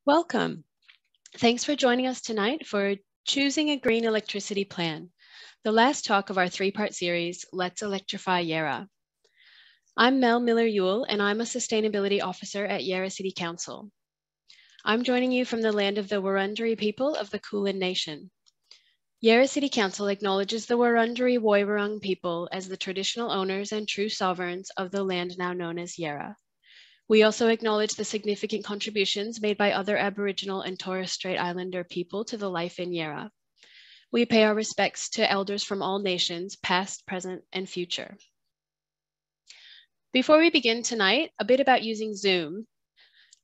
Welcome. Thanks for joining us tonight for Choosing a Green Electricity Plan, the last talk of our three-part series, Let's Electrify Yarra. I'm Mel Miller-Ewell, and I'm a Sustainability Officer at Yarra City Council. I'm joining you from the land of the Wurundjeri people of the Kulin Nation. Yarra City Council acknowledges the Wurundjeri Woiwurrung people as the traditional owners and true sovereigns of the land now known as Yarra. We also acknowledge the significant contributions made by other Aboriginal and Torres Strait Islander people to the life in Yarra. We pay our respects to elders from all nations, past, present, and future. Before we begin tonight, a bit about using Zoom.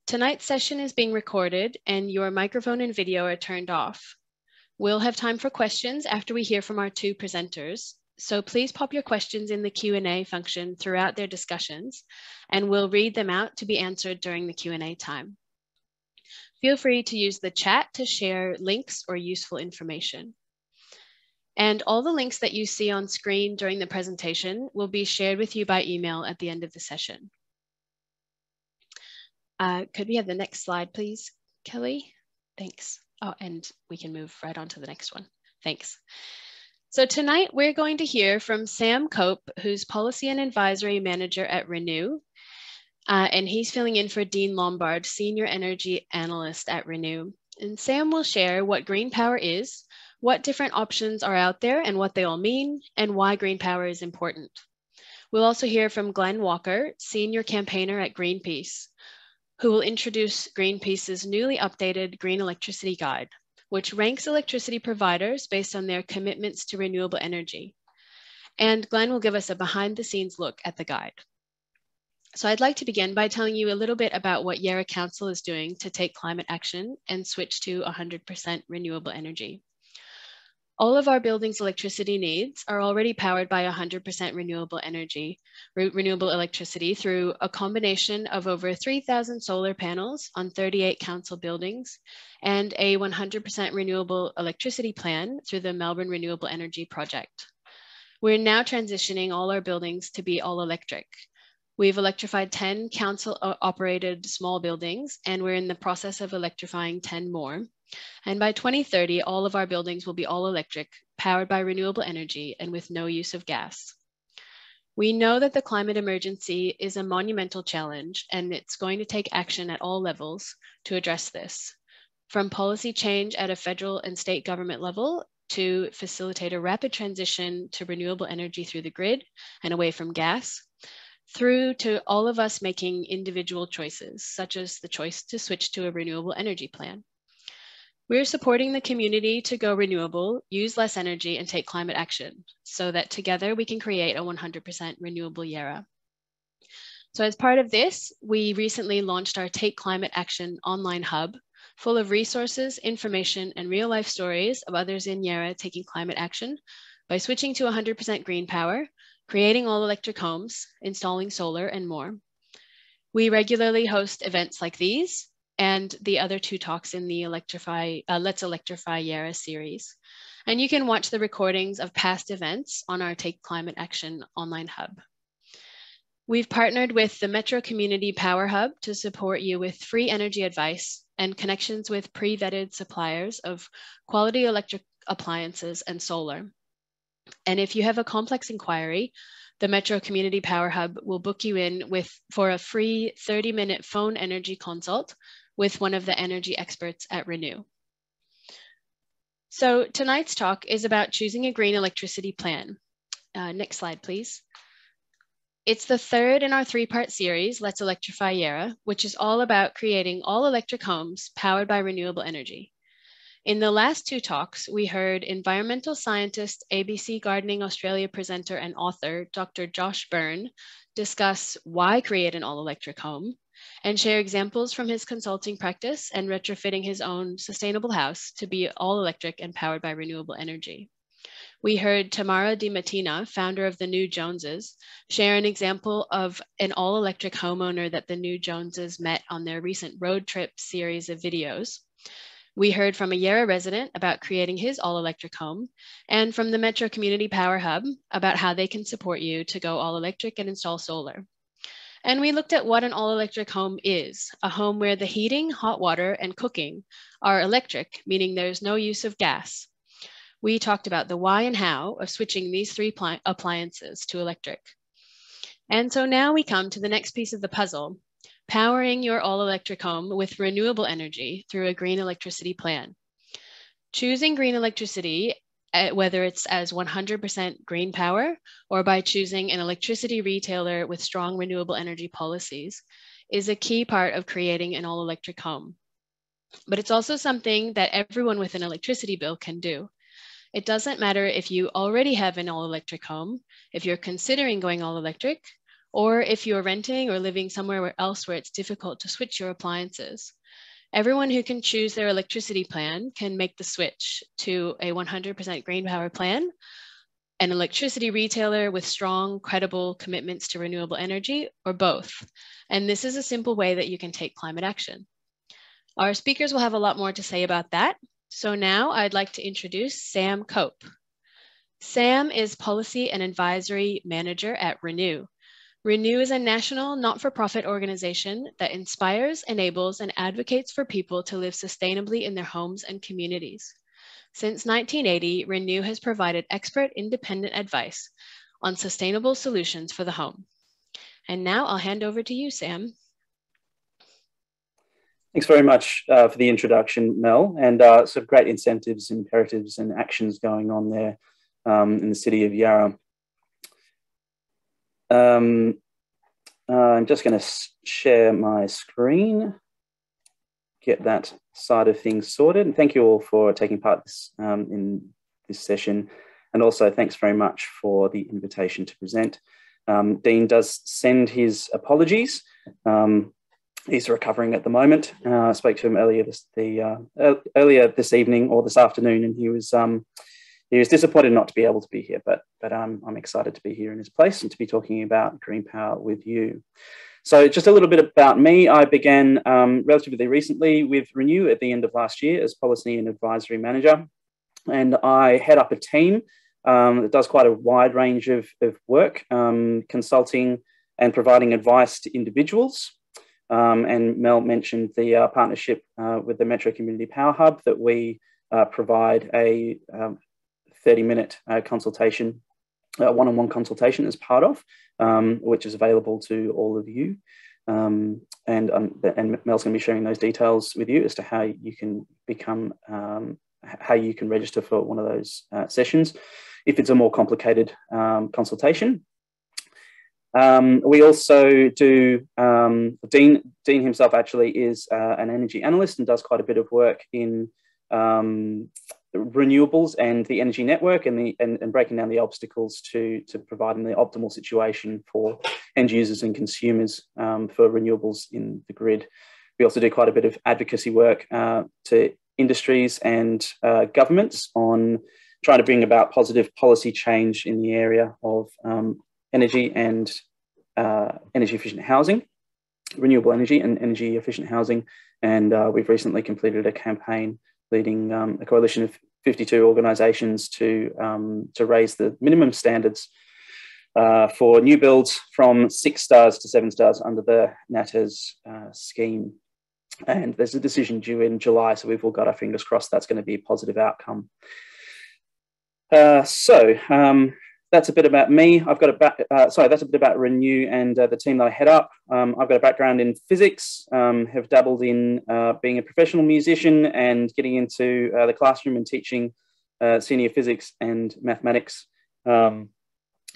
Tonight's session is being recorded and your microphone and video are turned off. We'll have time for questions after we hear from our two presenters. So please pop your questions in the Q&A function throughout their discussions, and we'll read them out to be answered during the Q&A time. Feel free to use the chat to share links or useful information. And all the links that you see on screen during the presentation will be shared with you by email at the end of the session. Could we have the next slide, please, Kelly? Thanks. Oh, and we can move right on to the next one. Thanks. So tonight we're going to hear from Sam Cope, who's Policy and Advisory Manager at Renew, and he's filling in for Dean Lombard, Senior Energy Analyst at Renew. And Sam will share what GreenPower is, what different options are out there and what they all mean, and why GreenPower is important. We'll also hear from Glenn Walker, Senior Campaigner at Greenpeace, who will introduce Greenpeace's newly updated Green Electricity Guide, which ranks electricity providers based on their commitments to renewable energy. And Glenn will give us a behind-the-scenes look at the guide. So I'd like to begin by telling you a little bit about what Yarra Council is doing to take climate action and switch to 100% renewable energy. All of our buildings' electricity needs are already powered by 100% renewable electricity through a combination of over 3,000 solar panels on 38 council buildings and a 100% renewable electricity plan through the Melbourne Renewable Energy Project. We're now transitioning all our buildings to be all electric. We've electrified 10 council-operated small buildings, and we're in the process of electrifying 10 more. And by 2030, all of our buildings will be all electric, powered by renewable energy and with no use of gas. We know that the climate emergency is a monumental challenge, and it's going to take action at all levels to address this, from policy change at a federal and state government level to facilitate a rapid transition to renewable energy through the grid and away from gas, through to all of us making individual choices, such as the choice to switch to a renewable energy plan. We're supporting the community to go renewable, use less energy, and take climate action so that together we can create a 100% renewable Yarra. So as part of this, we recently launched our Take Climate Action online hub, full of resources, information, and real-life stories of others in Yarra taking climate action by switching to 100% green power, creating all-electric homes, installing solar, and more. We regularly host events like these, and the other two talks in the Let's Electrify Yarra series. And you can watch the recordings of past events on our Take Climate Action online hub. We've partnered with the Metro Community Power Hub to support you with free energy advice and connections with pre-vetted suppliers of quality electric appliances and solar. And if you have a complex inquiry, the Metro Community Power Hub will book you in for a free 30-minute phone energy consult with one of the energy experts at Renew. So tonight's talk is about choosing a green electricity plan. Next slide, please. It's the third in our three-part series, Let's Electrify Yarra, which is all about creating all electric homes powered by renewable energy. In the last two talks, we heard environmental scientist, ABC Gardening Australia presenter and author, Dr. Josh Byrne, discuss why create an all-electric home and share examples from his consulting practice and retrofitting his own sustainable house to be all electric and powered by renewable energy. We heard Tamara DiMattina, founder of the New Joneses, share an example of an all-electric homeowner that the New Joneses met on their recent road trip series of videos. We heard from a Yarra resident about creating his all-electric home, and from the Metro Community Power Hub about how they can support you to go all-electric and install solar. And we looked at what an all-electric home is, a home where the heating, hot water, and cooking are electric, meaning there's no use of gas. We talked about the why and how of switching these three appliances to electric. And so now we come to the next piece of the puzzle, powering your all-electric home with renewable energy through a green electricity plan. Choosing green electricity, whether it's as 100% green power or by choosing an electricity retailer with strong renewable energy policies, is a key part of creating an all-electric home. But it's also something that everyone with an electricity bill can do. It doesn't matter if you already have an all-electric home, if you're considering going all-electric, or if you're renting or living somewhere else where it's difficult to switch your appliances. Everyone who can choose their electricity plan can make the switch to a 100% green power plan, an electricity retailer with strong, credible commitments to renewable energy, or both. And this is a simple way that you can take climate action. Our speakers will have a lot more to say about that. So now I'd like to introduce Sam Cope. Sam is Policy and Advisory Manager at Renew. Renew is a national not-for-profit organization that inspires, enables, and advocates for people to live sustainably in their homes and communities. Since 1980, Renew has provided expert independent advice on sustainable solutions for the home. And now I'll hand over to you, Sam. Thanks very much for the introduction, Mel, and some great incentives, imperatives, and actions going on there in the city of Yarra. I'm just going to share my screen, get that side of things sorted. And thank you all for taking part in this session. And also thanks very much for the invitation to present. Dean does send his apologies. He's recovering at the moment. I spoke to him earlier this evening or this afternoon, and he was disappointed not to be able to be here, but I'm excited to be here in his place and to be talking about GreenPower with you. So just a little bit about me. I began relatively recently with Renew at the end of last year as Policy and Advisory Manager, and I head up a team that does quite a wide range of work, consulting and providing advice to individuals. And Mel mentioned the partnership with the Metro Community Power Hub that we provide a 30-minute consultation, one-on-one consultation as part of, which is available to all of you. And Mel's going to be sharing those details with you as to how you can become, how you can register for one of those sessions if it's a more complicated consultation. We also do, Dean himself actually is an energy analyst and does quite a bit of work in renewables and the energy network and breaking down the obstacles to providing the optimal situation for end users and consumers for renewables in the grid. We also do quite a bit of advocacy work to industries and governments on trying to bring about positive policy change in the area of energy and energy efficient housing, renewable energy and energy efficient housing. And we've recently completed a campaign leading a coalition of 52 organisations to raise the minimum standards for new builds from 6 stars to 7 stars under the NATA's scheme. And there's a decision due in July, so we've all got our fingers crossed that's going to be a positive outcome. That's a bit about me. I've got that's a bit about Renew and the team that I head up. I've got a background in physics, have dabbled in being a professional musician and getting into the classroom and teaching senior physics and mathematics. And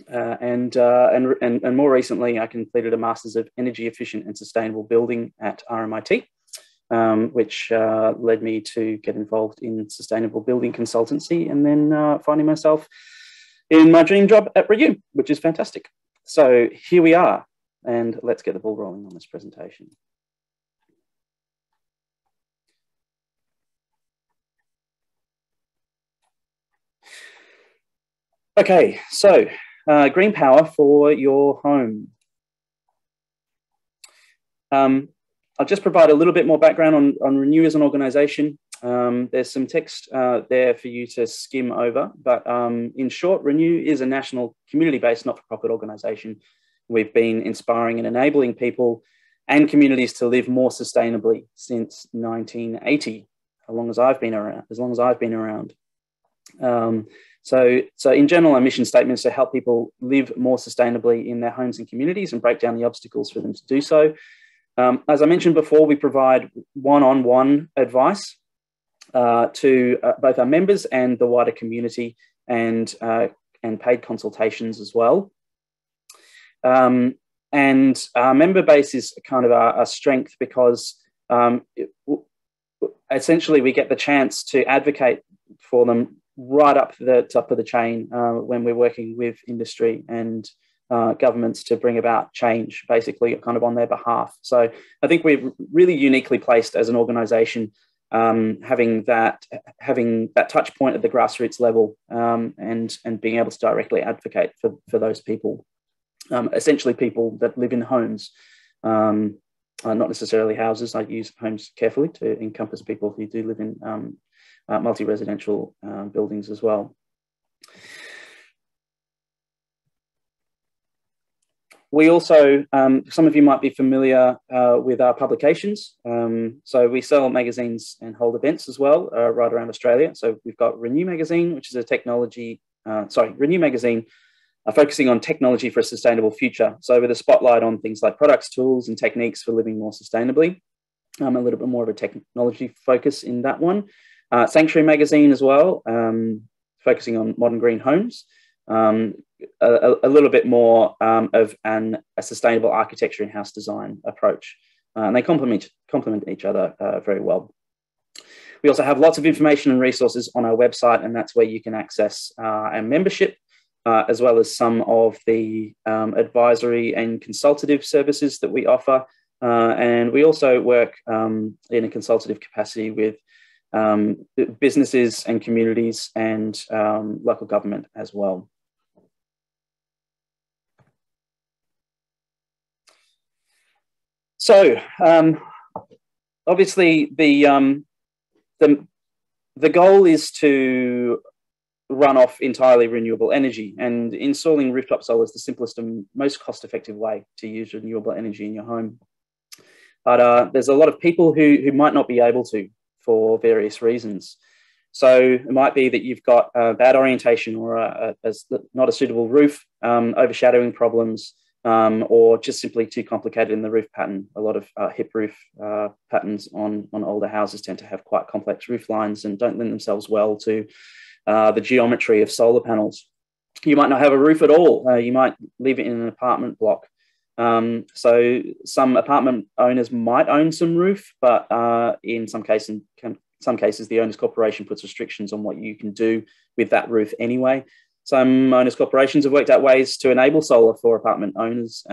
more recently, I completed a Masters of Energy Efficient and Sustainable Building at RMIT, which led me to get involved in sustainable building consultancy and then finding myself in my dream job at Renew, which is fantastic. So here we are, and let's get the ball rolling on this presentation. Okay, so green power for your home. I'll just provide a little bit more background on Renew as an organisation. There's some text there for you to skim over, but in short, Renew is a national community-based not-for-profit organisation we've been inspiring and enabling people and communities to live more sustainably since 1980, as long as I've been around. So in general, our mission statement is to help people live more sustainably in their homes and communities and break down the obstacles for them to do so. As I mentioned before, we provide one-on-one advice to both our members and the wider community, and paid consultations as well. And our member base is kind of our strength, because essentially we get the chance to advocate for them right up the top of the chain when we're working with industry and governments to bring about change, basically kind of on their behalf. So I think we're really uniquely placed as an organisation, having that touch point at the grassroots level, and being able to directly advocate for those people, essentially people that live in homes, not necessarily houses. I use homes carefully to encompass people who do live in multi-residential buildings as well. We also, some of you might be familiar with our publications. So we sell magazines and hold events as well, right around Australia. So we've got Renew magazine, which is a technology, Renew magazine, focusing on technology for a sustainable future. So with a spotlight on things like products, tools, and techniques for living more sustainably. A little bit more of a technology focus in that one. Sanctuary magazine as well, focusing on modern green homes. A little bit more of a sustainable architecture and house design approach. And they complement each other very well. We also have lots of information and resources on our website, and that's where you can access our membership, as well as some of the advisory and consultative services that we offer. And we also work in a consultative capacity with businesses and communities and local government as well. So obviously the goal is to run off entirely renewable energy, and installing rooftop solar is the simplest and most cost-effective way to use renewable energy in your home. But there's a lot of people who might not be able to, for various reasons. So it might be that you've got bad orientation, or not a suitable roof, overshadowing problems, or just simply too complicated in the roof pattern. A lot of hip roof patterns on older houses tend to have quite complex roof lines and don't lend themselves well to the geometry of solar panels. You might not have a roof at all. You might live in an apartment block. So some apartment owners might own some roof, but in some cases, the owners corporation puts restrictions on what you can do with that roof anyway. Some owners corporations have worked out ways to enable solar for apartment owners,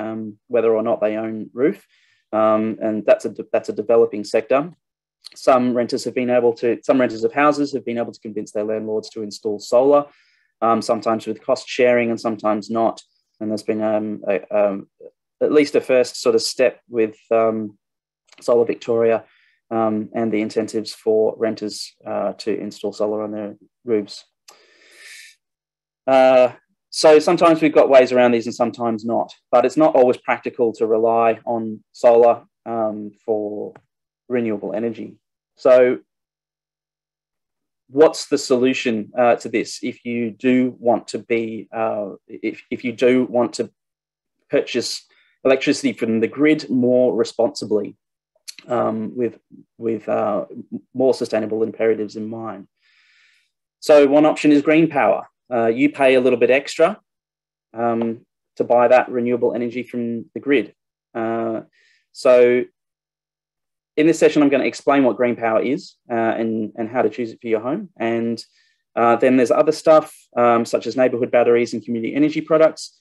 whether or not they own roof, and that's a developing sector. Some renters of houses have been able to convince their landlords to install solar, sometimes with cost sharing and sometimes not. And there's been at least a first sort of step with Solar Victoria and the incentives for renters to install solar on their roofs. So sometimes we've got ways around these and sometimes not, but it's not always practical to rely on solar for renewable energy. So what's the solution to this? If you do want to be, if you do want to purchase electricity from the grid more responsibly, with more sustainable imperatives in mind. So one option is GreenPower. You pay a little bit extra to buy that renewable energy from the grid. So in this session, I'm going to explain what GreenPower is and how to choose it for your home. And then there's other stuff such as neighbourhood batteries and community energy products.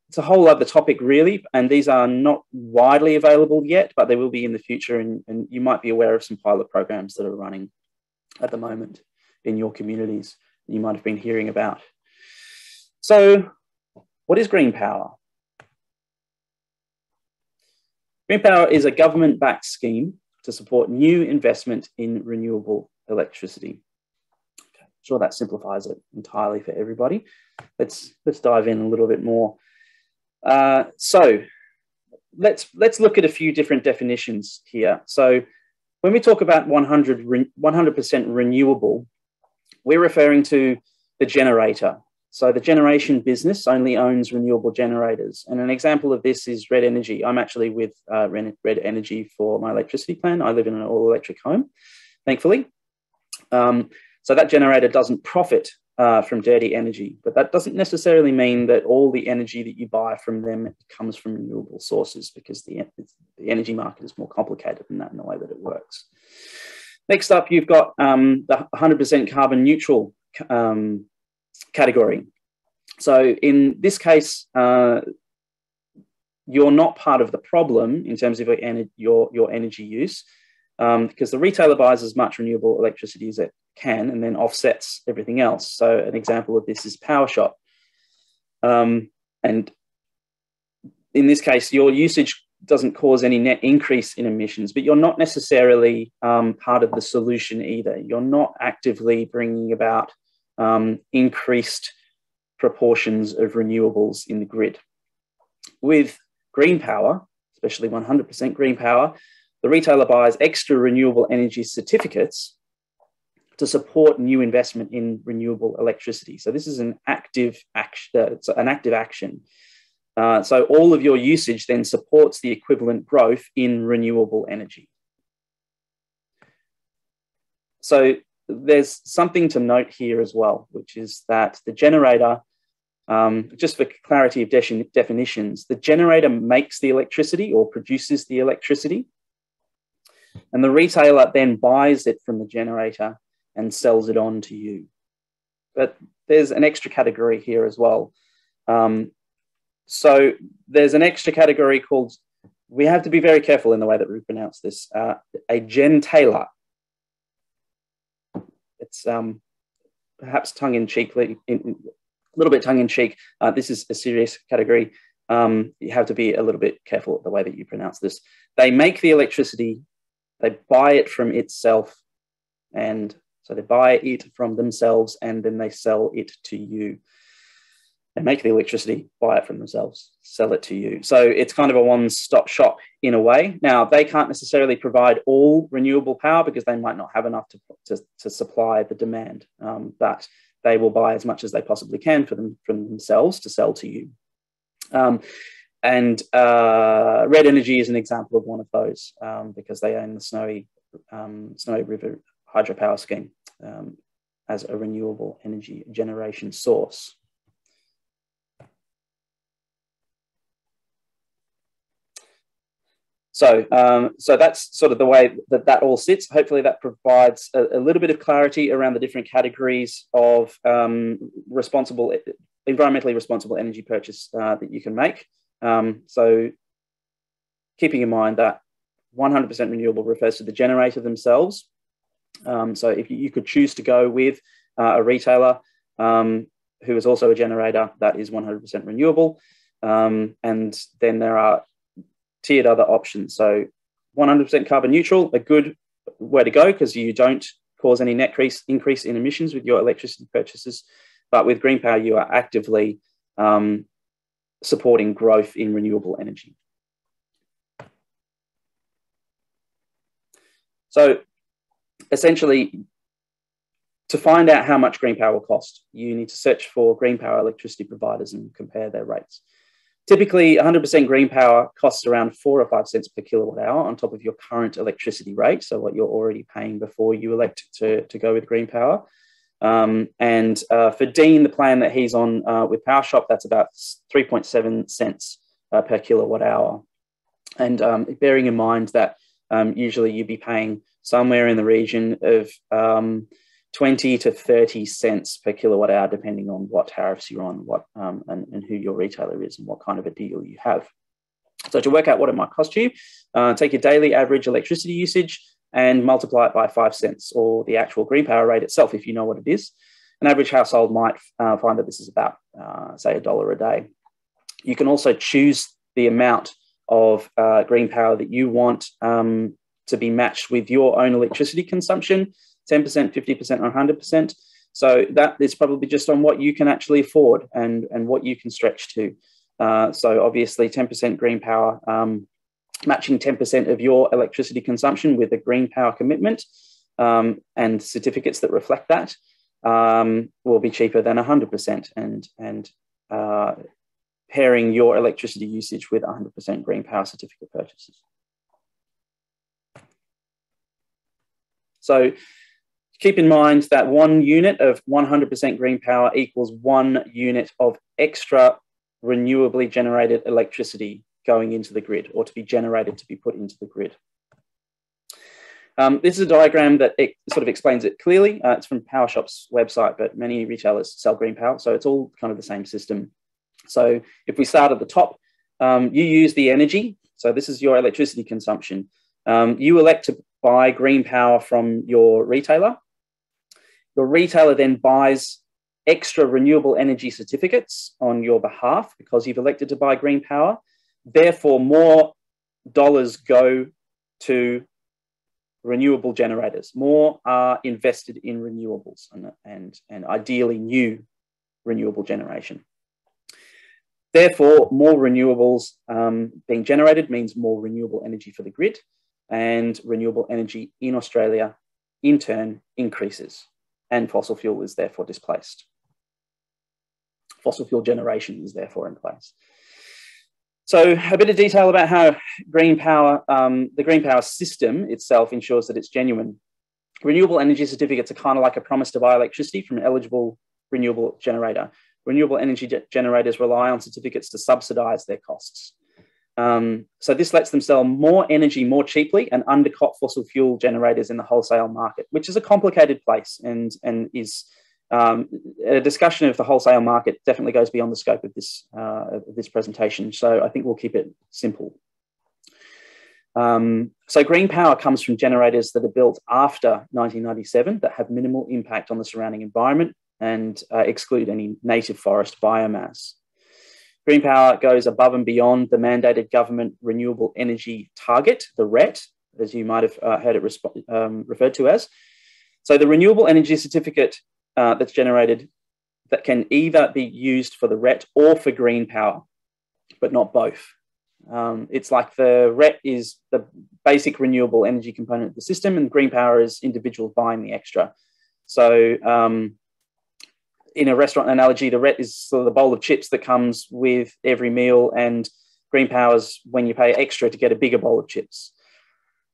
It's a whole other topic, really, and these are not widely available yet, but they will be in the future, and you might be aware of some pilot programs that are running at the moment in your communities you might have been hearing about. So what is GreenPower? GreenPower is a government-backed scheme to support new investment in renewable electricity. Okay, I'm sure that simplifies it entirely for everybody. Let's dive in a little bit more. So let's look at a few different definitions here. So when we talk about 100% renewable, we're referring to the generator. So the generation business only owns renewable generators. And an example of this is Red Energy. I'm actually with Red Energy for my electricity plan. I live in an all-electric home, thankfully. So that generator doesn't profit from dirty energy, but that doesn't necessarily mean that all the energy that you buy from them comes from renewable sources, because the energy market is more complicated than that in the way that it works. Next up, you've got the 100% carbon neutral category. So in this case, you're not part of the problem in terms of your energy use, because the retailer buys as much renewable electricity as it can and then offsets everything else. So an example of this is PowerShop. And in this case, your usage doesn't cause any net increase in emissions, but you're not necessarily part of the solution either. You're not actively bringing about increased proportions of renewables in the grid. With GreenPower, especially 100% GreenPower, the retailer buys extra renewable energy certificates to support new investment in renewable electricity. So this is an active action. So all of your usage then supports the equivalent growth in renewable energy. So there's something to note here as well, which is that the generator, just for clarity of definitions, the generator makes the electricity or produces the electricity, and the retailer then buys it from the generator and sells it on to you. But there's an extra category here as well. So there's an extra category called, we have to be very careful in the way that we pronounce this, a gentailer. It's perhaps tongue-in-cheek, a little bit tongue-in-cheek. This is a serious category. You have to be a little bit careful with the way that you pronounce this. They make the electricity, they buy it from itself, and so they buy it from themselves and then they sell it to you. They make the electricity, buy it from themselves, sell it to you. So it's kind of a one-stop shop in a way. Now, they can't necessarily provide all renewable power because they might not have enough to supply the demand, but they will buy as much as they possibly can from themselves to sell to you. And Red Energy is an example of one of those because they own the Snowy River hydropower scheme as a renewable energy generation source. So that's sort of the way that all sits. Hopefully that provides a little bit of clarity around the different categories of environmentally responsible energy purchase that you can make. So keeping in mind that 100% renewable refers to the generator themselves. So if you could choose to go with a retailer who is also a generator, that is 100% renewable. And then there are tiered other options. So 100% carbon neutral, a good way to go because you don't cause any net increase in emissions with your electricity purchases. But with GreenPower, you are actively supporting growth in renewable energy. So essentially, to find out how much GreenPower will cost, you need to search for GreenPower electricity providers and compare their rates. Typically, 100% GreenPower costs around 4 or 5 cents per kilowatt hour on top of your current electricity rate, so what you're already paying before you elect to go with GreenPower. And for Dean, the plan that he's on with PowerShop, that's about 3.7 cents per kilowatt hour. And bearing in mind that usually you'd be paying somewhere in the region of 20 to 30 cents per kilowatt hour, depending on what tariffs you're on, and who your retailer is and what kind of a deal you have. So to work out what it might cost you, take your daily average electricity usage and multiply it by 5 cents, or the actual GreenPower rate itself, if you know what it is. An average household might find that this is about, say, $1 a day. You can also choose the amount of GreenPower that you want to be matched with your own electricity consumption, 10%, 50%, or 100%. So that is probably just on what you can actually afford and what you can stretch to. So obviously 10% green power, matching 10% of your electricity consumption with a green power commitment and certificates that reflect that will be cheaper than 100%, and pairing your electricity usage with 100% green power certificate purchases. So keep in mind that 1 unit of 100% green power equals 1 unit of extra renewably generated electricity going into the grid, or to be generated to be put into the grid. This is a diagram that sort of explains it clearly. It's from PowerShop's website, but many retailers sell green power, so it's all kind of the same system. So if we start at the top, you use the energy. So this is your electricity consumption. You elect to buy green power from your retailer. Your retailer then buys extra renewable energy certificates on your behalf because you've elected to buy green power. Therefore, more dollars go to renewable generators. More are invested in renewables and ideally new renewable generation. Therefore, more renewables being generated means more renewable energy for the grid, and renewable energy in Australia, in turn, increases, and fossil fuel is therefore displaced. Fossil fuel generation is therefore in place. So a bit of detail about how green power, the green power system itself ensures that it's genuine. Renewable energy certificates are kind of like a promise to buy electricity from an eligible renewable generator. Renewable energy generators rely on certificates to subsidise their costs. So this lets them sell more energy more cheaply and undercut fossil fuel generators in the wholesale market, which is a complicated place and is a discussion of the wholesale market definitely goes beyond the scope of this presentation. So I think we'll keep it simple. So green power comes from generators that are built after 1997 that have minimal impact on the surrounding environment and exclude any native forest biomass. Green power goes above and beyond the mandated government renewable energy target, the RET, as you might have heard it referred to as. So the renewable energy certificate that's generated that can either be used for the RET or for green power, but not both. It's like the RET is the basic renewable energy component of the system, and green power is individuals buying the extra. So in a restaurant analogy, the RET is sort of the bowl of chips that comes with every meal, and green power is when you pay extra to get a bigger bowl of chips.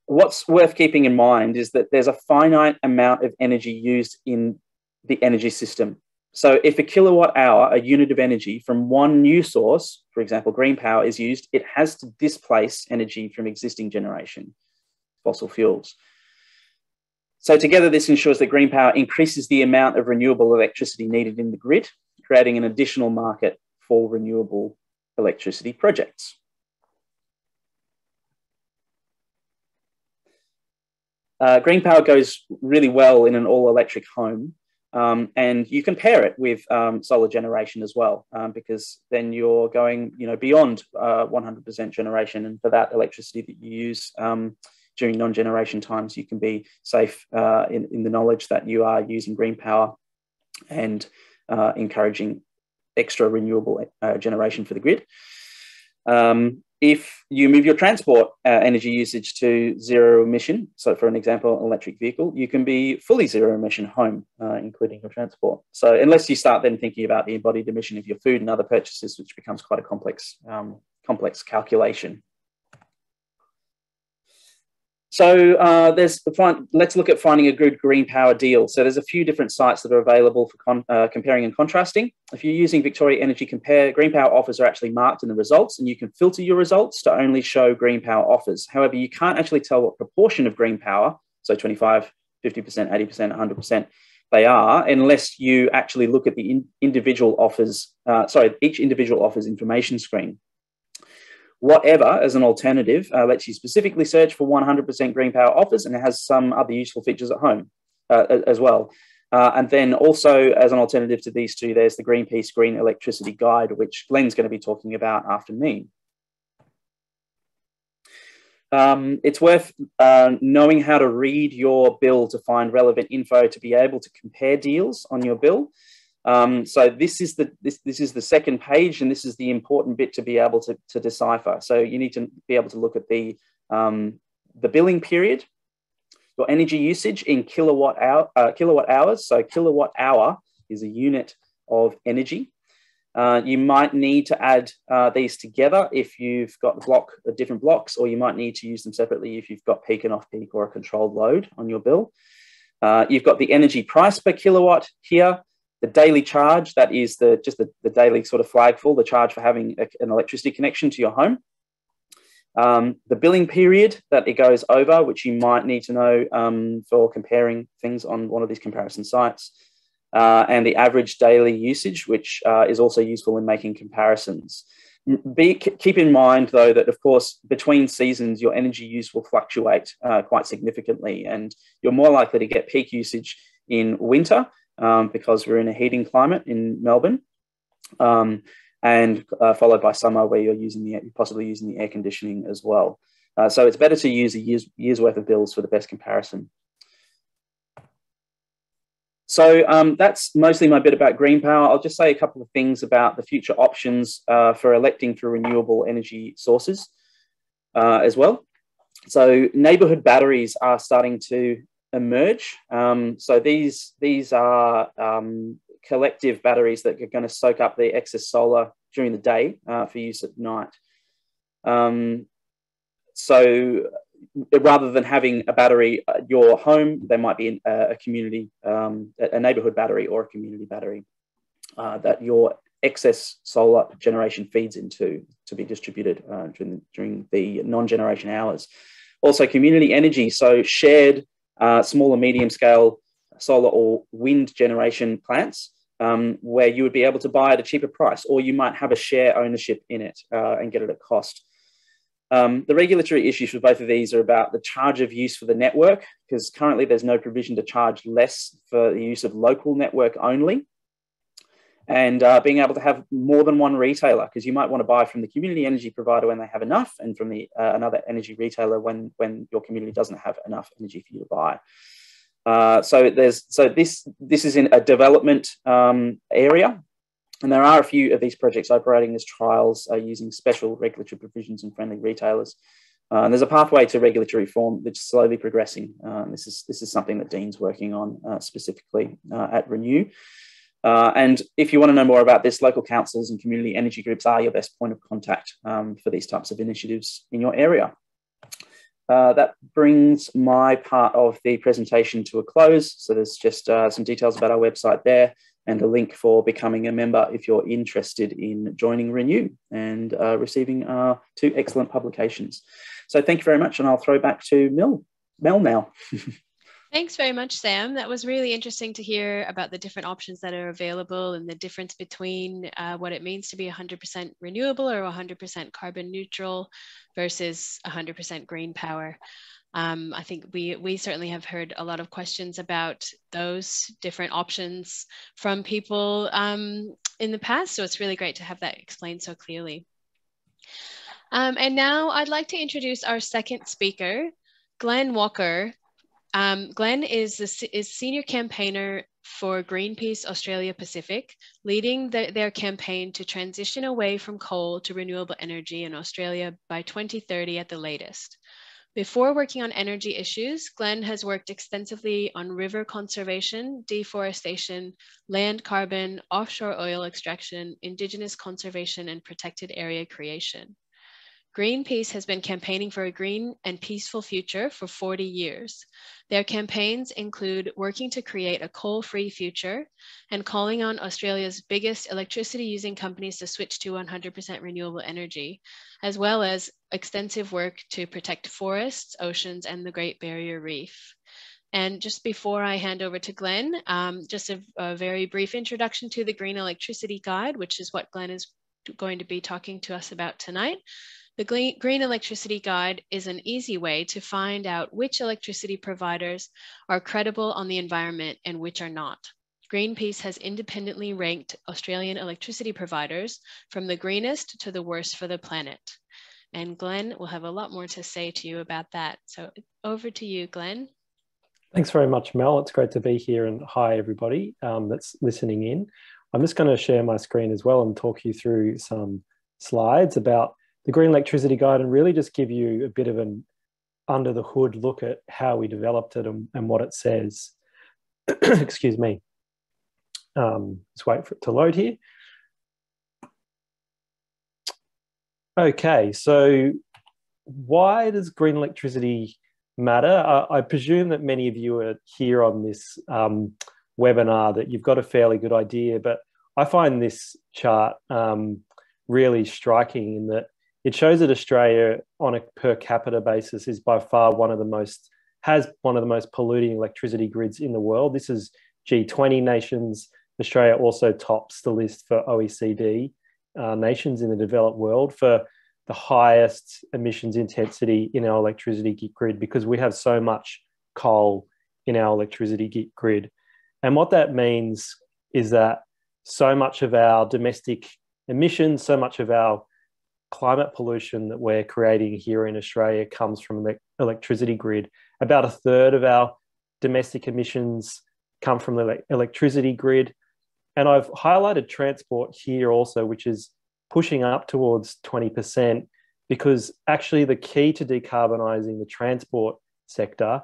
What's worth keeping in mind is that there's a finite amount of energy used in the energy system. So if a kilowatt hour, a unit of energy from one new source, for example, green power, is used, it has to displace energy from existing generation, fossil fuels. So together, this ensures that green power increases the amount of renewable electricity needed in the grid, creating an additional market for renewable electricity projects. Green power goes really well in an all-electric home, and you can pair it with solar generation as well, because then you're going beyond 100% generation, and for that electricity that you use during non-generation times, you can be safe in the knowledge that you are using green power and encouraging extra renewable generation for the grid. If you move your transport energy usage to zero emission, so for an example, an electric vehicle, you can be fully zero emission home, including your transport. So unless you start then thinking about the embodied emission of your food and other purchases, which becomes quite a complex calculation. So let's look at finding a good green power deal. So there's a few different sites that are available for comparing and contrasting. If you're using Victoria Energy Compare, green power offers are actually marked in the results, and you can filter your results to only show green power offers. However, you can't actually tell what proportion of green power, so 25, 50%, 80%, 100%, they are, unless you actually look at the individual offers, each individual offers information screen. Whatever, as an alternative, lets you specifically search for 100% green power offers, and it has some other useful features at home as well. And then also, as an alternative to these two, there's the Greenpeace Green Electricity Guide, which Glenn's going to be talking about after me. It's worth knowing how to read your bill to find relevant info to be able to compare deals on your bill. So this is the second page, and this is the important bit to be able to decipher. So you need to be able to look at the billing period, your energy usage in kilowatt hours. So kilowatt hour is a unit of energy. You might need to add these together if you've got different blocks, or you might need to use them separately if you've got peak and off-peak or a controlled load on your bill. You've got the energy price per kilowatt here, the daily charge, that is just the daily sort of flagful, the charge for having an electricity connection to your home. The billing period that it goes over, which you might need to know for comparing things on one of these comparison sites. And the average daily usage, which is also useful in making comparisons. Keep in mind, though, that, of course, between seasons, your energy use will fluctuate quite significantly, and you're more likely to get peak usage in winter because we're in a heating climate in Melbourne, and followed by summer, where you're possibly using the air conditioning as well. So it's better to use a year's worth of bills for the best comparison. So that's mostly my bit about GreenPower. I'll just say a couple of things about the future options for electing through renewable energy sources as well. So neighbourhood batteries are starting to emerge. So these are collective batteries that are going to soak up the excess solar during the day for use at night. So rather than having a battery at your home, there might be a community, a neighbourhood battery or a community battery that your excess solar generation feeds into to be distributed during the non-generation hours. Also, community energy, so shared small and medium scale solar or wind generation plants where you would be able to buy at a cheaper price, or you might have a share ownership in it and get it at cost. The regulatory issues for both of these are about the charge of use for the network, because currently there's no provision to charge less for the use of local network only, and being able to have more than one retailer, because you might want to buy from the community energy provider when they have enough, and from the another energy retailer when your community doesn't have enough energy for you to buy. So this is in a development area. And there are a few of these projects operating as trials using special regulatory provisions and friendly retailers. And there's a pathway to regulatory reform that's slowly progressing. This is something that Dean's working on specifically at Renew. And if you want to know more about this, local councils and community energy groups are your best point of contact for these types of initiatives in your area. That brings my part of the presentation to a close. So there's just some details about our website there, and a link for becoming a member if you're interested in joining Renew and receiving our 2 excellent publications. So thank you very much, and I'll throw back to Mel now. Thanks very much, Sam. That was really interesting to hear about the different options that are available and the difference between what it means to be 100% renewable or 100% carbon neutral versus 100% green power. I think we certainly have heard a lot of questions about those different options from people in the past, so it's really great to have that explained so clearly. And now I'd like to introduce our second speaker, Glenn Walker. Glenn is senior campaigner for Greenpeace Australia Pacific, leading their campaign to transition away from coal to renewable energy in Australia by 2030 at the latest. Before working on energy issues, Glenn has worked extensively on river conservation, deforestation, land carbon, offshore oil extraction, Indigenous conservation, and protected area creation. Greenpeace has been campaigning for a green and peaceful future for 40 years. Their campaigns include working to create a coal-free future and calling on Australia's biggest electricity-using companies to switch to 100% renewable energy, as well as extensive work to protect forests, oceans, and the Great Barrier Reef. And just before I hand over to Glenn, just a very brief introduction to the Green Electricity Guide, which is what Glenn is going to be talking to us about tonight. The Green Electricity Guide is an easy way to find out which electricity providers are credible on the environment and which are not. Greenpeace has independently ranked Australian electricity providers from the greenest to the worst for the planet. And Glenn will have a lot more to say to you about that. So over to you, Glenn. Thanks very much, Mel. It's great to be here, and hi, everybody that's listening in. I'm just going to share my screen as well and talk you through some slides about the Green Electricity Guide and really just give you a bit of an under the hood look at how we developed it and what it says. Excuse me. Let's wait for it to load here. Okay, so why does green electricity matter? I presume that many of you are here on this webinar that you've got a fairly good idea, but I find this chart really striking in that it shows that Australia on a per capita basis is by far one of the most polluting electricity grids in the world. This is G20 nations. Australia also tops the list for OECD nations in the developed world for the highest emissions intensity in our electricity grid, because we have so much coal in our electricity grid. And what that means is that so much of our domestic emissions, so much of our climate pollution that we're creating here in Australia comes from the electricity grid. About a third of our domestic emissions come from the electricity grid. And I've highlighted transport here also, which is pushing up towards 20%, because actually the key to decarbonising the transport sector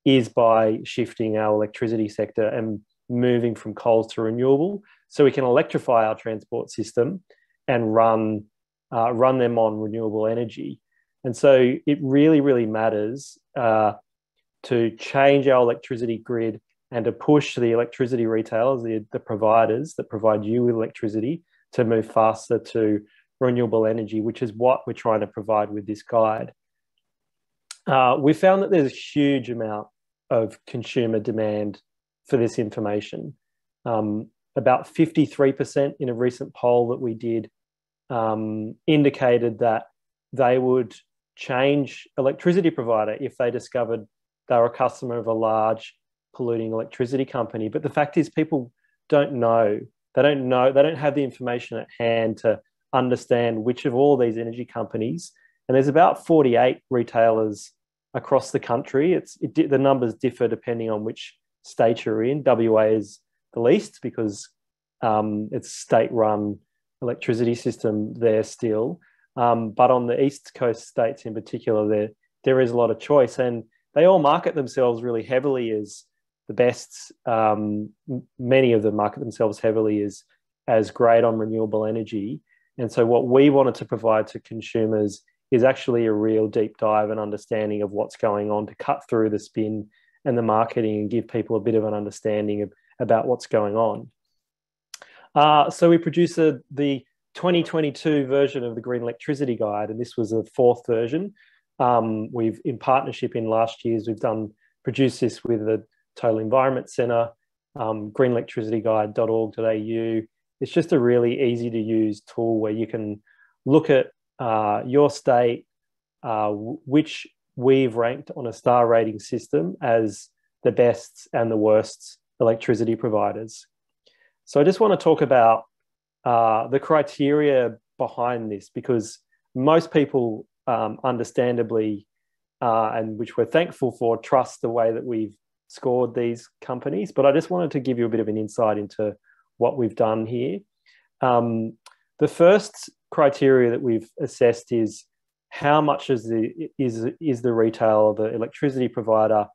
is by shifting our electricity sector and moving from coal to renewable, so we can electrify our transport system and run them on renewable energy. And so it really, really matters to change our electricity grid and to push the electricity retailers, the providers that provide you with electricity, to move faster to renewable energy, which is what we're trying to provide with this guide. We found that there's a huge amount of consumer demand for this information. About 53% in a recent poll that we did indicated that they would change electricity provider if they discovered they were a customer of a large polluting electricity company. But the fact is, people don't know. They don't have the information at hand to understand which of all these energy companies. And there's about 48 retailers across the country. The numbers differ depending on which state you're in. WA is the least because it's state-run electricity system there still. But on the East Coast states in particular, there is a lot of choice, and they all market themselves really heavily as the best. Many of them market themselves heavily as great on renewable energy. And so what we wanted to provide to consumers is actually a real deep dive and understanding of what's going on, to cut through the spin and the marketing and give people a bit of an understanding about what's going on. So we produced the 2022 version of the Green Electricity Guide, and this was the fourth version. We've, in partnership in last years, produced this with the Total Environment Centre, greenelectricityguide.org.au. It's just a really easy to use tool where you can look at your state, which we've ranked on a star rating system as the best and the worst electricity providers. So I just want to talk about the criteria behind this, because most people understandably, and which we're thankful for, trust the way that we've scored these companies. But I just wanted to give you a bit of an insight into what we've done here. The first criteria that we've assessed is how much is the retailer, the electricity provider,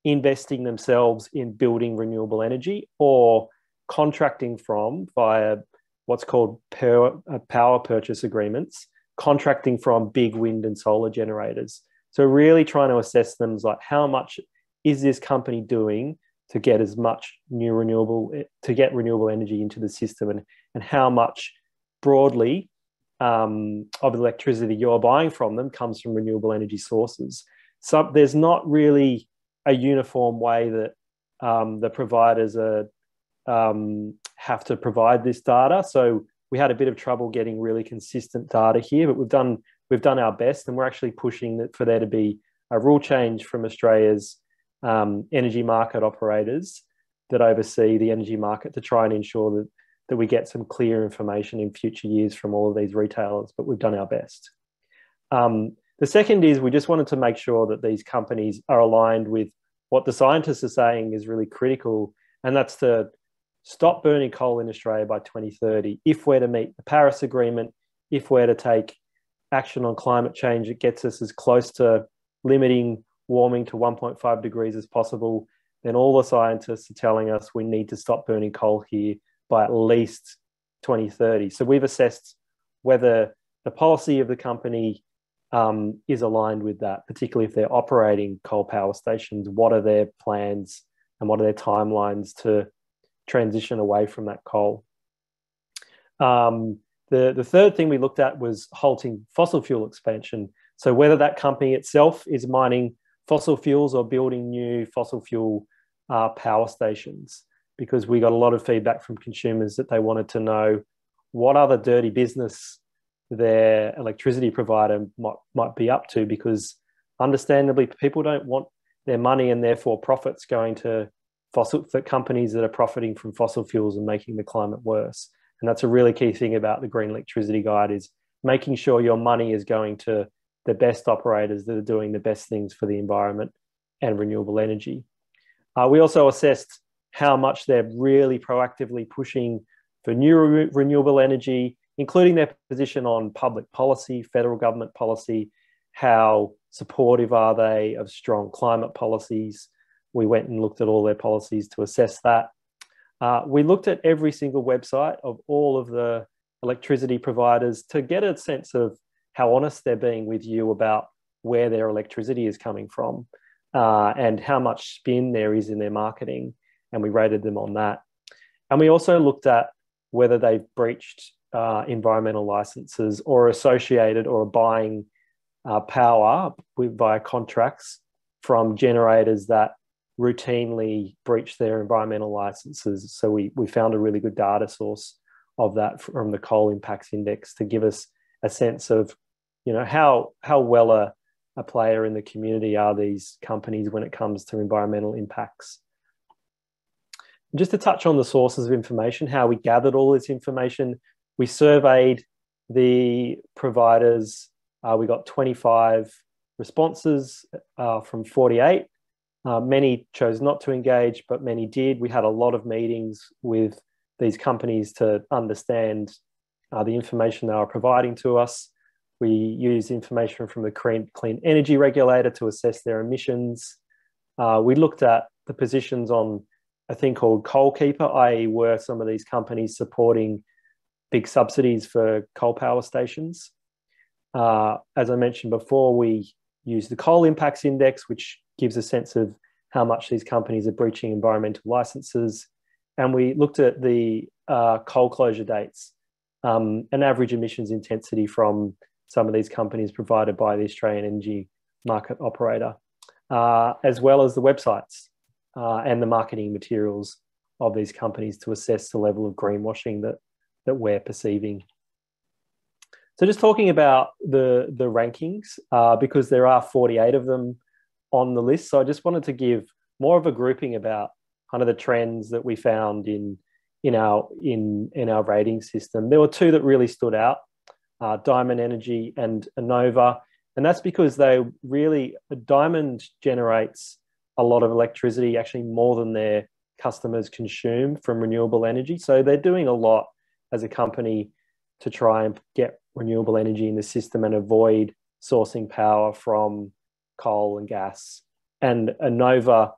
investing themselves in building renewable energy or contracting from via what's called power purchase agreements, contracting from big wind and solar generators. So really trying to assess them like, how much is this company doing to get as much renewable energy into the system, and how much broadly of electricity you're buying from them comes from renewable energy sources. So there's not really a uniform way that the providers have to provide this data. So we had a bit of trouble getting really consistent data here, but we've done our best, and we're actually pushing for there to be a rule change from Australia's energy market operators that oversee the energy market to try and ensure that we get some clear information in future years from all of these retailers, but we've done our best. The second is we just wanted to make sure that these companies are aligned with what the scientists are saying is really critical, and that's to stop burning coal in Australia by 2030. If we're to meet the Paris Agreement, if we're to take action on climate change, it gets us as close to limiting warming to 1.5 degrees as possible, then all the scientists are telling us we need to stop burning coal here by at least 2030. So we've assessed whether the policy of the company is aligned with that, particularly if they're operating coal power stations. What are their plans and what are their timelines to transition away from that coal? The third thing we looked at was halting fossil fuel expansion. So whether that company itself is mining fossil fuels or building new fossil fuel power stations, because we got a lot of feedback from consumers that they wanted to know what other dirty business their electricity provider might be up to, because understandably people don't want their money and therefore profits going to companies that are profiting from fossil fuels and making the climate worse. And that's a really key thing about the Green Electricity Guide, is making sure your money is going to the best operators that are doing the best things for the environment and renewable energy. We also assessed how much they're really proactively pushing for new renewable energy, including their position on public policy, federal government policy. How supportive are they of strong climate policies? We went and looked at all their policies to assess that. We looked at every single website of all of the electricity providers to get a sense of how honest they're being with you about where their electricity is coming from, and how much spin there is in their marketing. And we rated them on that. And we also looked at whether they've breached environmental licenses or associated or are buying power via contracts from generators that routinely breach their environmental licenses. So we found a really good data source of that from the Coal Impacts Index to give us a sense of, how well a player in the community are these companies when it comes to environmental impacts. Just to touch on the sources of information, how we gathered all this information, we surveyed the providers. We got 25 responses from 48. Many chose not to engage, but many did. We had a lot of meetings with these companies to understand the information they were providing to us. We used information from the Clean Energy Regulator to assess their emissions. We looked at the positions on a thing called Coal Keeper, i.e. were some of these companies supporting big subsidies for coal power stations. As I mentioned before, we use the Coal Impacts Index, which gives a sense of how much these companies are breaching environmental licenses. And we looked at the coal closure dates, an average emissions intensity from some of these companies provided by the Australian Energy Market Operator, as well as the websites and the marketing materials of these companies to assess the level of greenwashing that we're perceiving. So just talking about the rankings, because there are 48 of them on the list. So I just wanted to give more of a grouping about kind of the trends that we found in our rating system. There were two that really stood out, Diamond Energy and Anova. And that's because Diamond generates a lot of electricity, actually more than their customers consume from renewable energy. So they're doing a lot as a company to try and get renewable energy in the system and avoid sourcing power from coal and gas. And Anova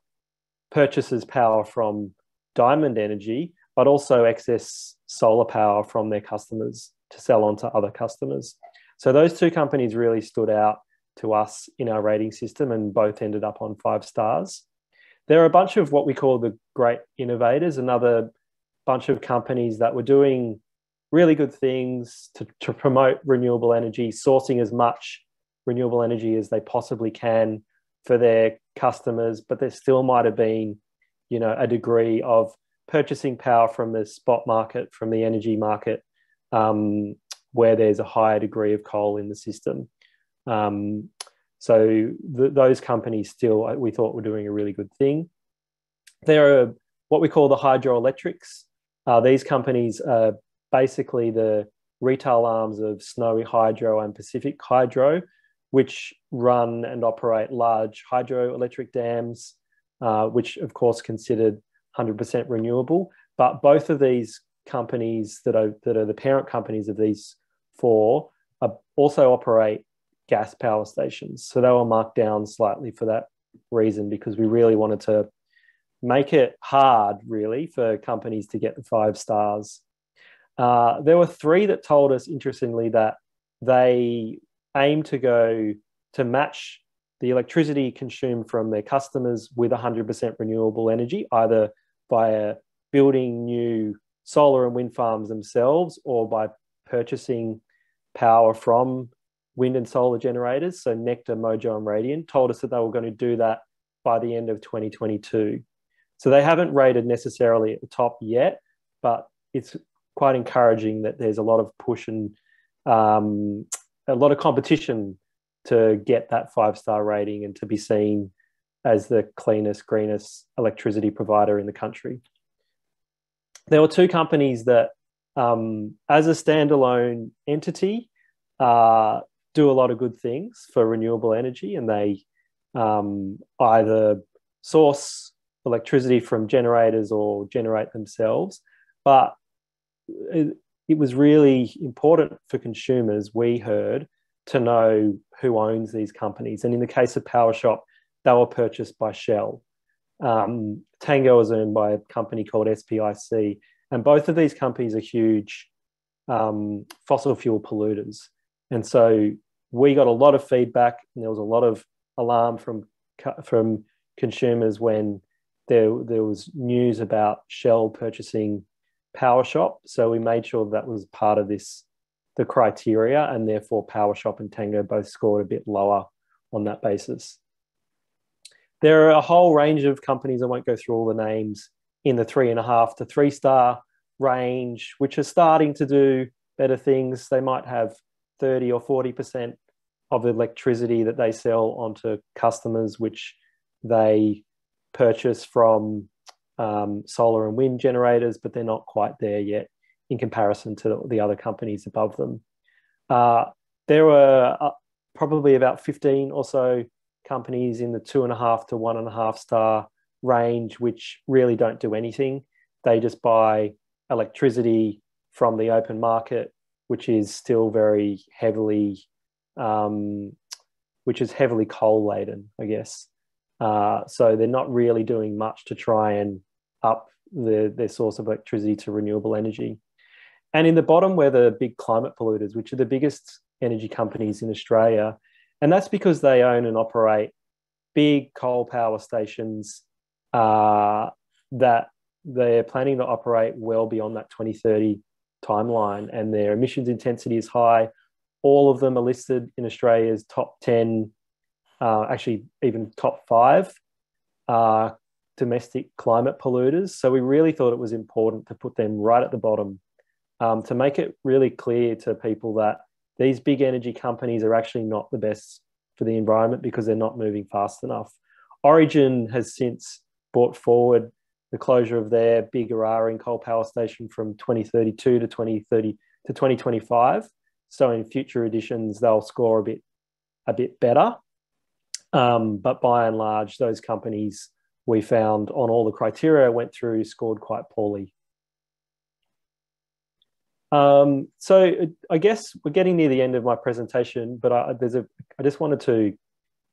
purchases power from Diamond Energy, but also excess solar power from their customers to sell on to other customers. So those two companies really stood out to us in our rating system, and both ended up on 5 stars. There are a bunch of what we call the great innovators, another bunch of companies that were doing really good things to promote renewable energy, sourcing as much renewable energy as they possibly can for their customers, but there still might have been, a degree of purchasing power from the spot market, from the energy market, where there's a higher degree of coal in the system. So those companies still, we thought, were doing a really good thing. There are what we call the hydroelectrics. These companies are basically the retail arms of Snowy Hydro and Pacific Hydro, which run and operate large hydroelectric dams which of course considered 100% renewable. But both of these companies that are the parent companies of these four also operate gas power stations. So they were marked down slightly for that reason, because we really wanted to make it hard, really, for companies to get the 5 stars. There were 3 that told us, interestingly, that they aim to go to match the electricity consumed from their customers with 100% renewable energy, either via building new solar and wind farms themselves or by purchasing power from wind and solar generators. So Nectar, Mojo and Radiant told us that they were going to do that by the end of 2022. So they haven't rated necessarily at the top yet, but it's quite encouraging that there's a lot of push and a lot of competition to get that 5-star rating and to be seen as the cleanest, greenest electricity provider in the country. There were 2 companies that, as a standalone entity, do a lot of good things for renewable energy, and they either source electricity from generators or generate themselves. But it was really important for consumers, we heard, to know who owns these companies. And in the case of PowerShop, they were purchased by Shell. Tango is owned by a company called SPIC. And both of these companies are huge fossil fuel polluters. And so we got a lot of feedback, and there was a lot of alarm from consumers when there was news about Shell purchasing PowerShop. So we made sure that was part of the criteria, and therefore PowerShop and Tango both scored a bit lower on that basis. There are a whole range of companies, I won't go through all the names, in the 3.5 to 3-star range, which are starting to do better things. They might have 30 or 40% of the electricity that they sell onto customers, which they purchase from solar and wind generators, but they're not quite there yet in comparison to the other companies above them. There were probably about 15 or so companies in the 2.5 to 1.5 star range, which really don't do anything. They just buy electricity from the open market, which is still very heavily, coal laden, I guess. So they're not really doing much to try and up their source of electricity to renewable energy. And in the bottom were the big climate polluters, which are the biggest energy companies in Australia. And that's because they own and operate big coal power stations that they're planning to operate well beyond that 2030 timeline, and their emissions intensity is high. All of them are listed in Australia's top 10, actually even top 5 domestic climate polluters. So we really thought it was important to put them right at the bottom, to make it really clear to people that these big energy companies are actually not the best for the environment because they're not moving fast enough. Origin has since brought forward the closure of their big Yarra coal power station from 2032 to 2025. So in future editions, they'll score a bit better. But by and large, those companies we found on all the criteria went through scored quite poorly. So I guess we're getting near the end of my presentation, but I just wanted to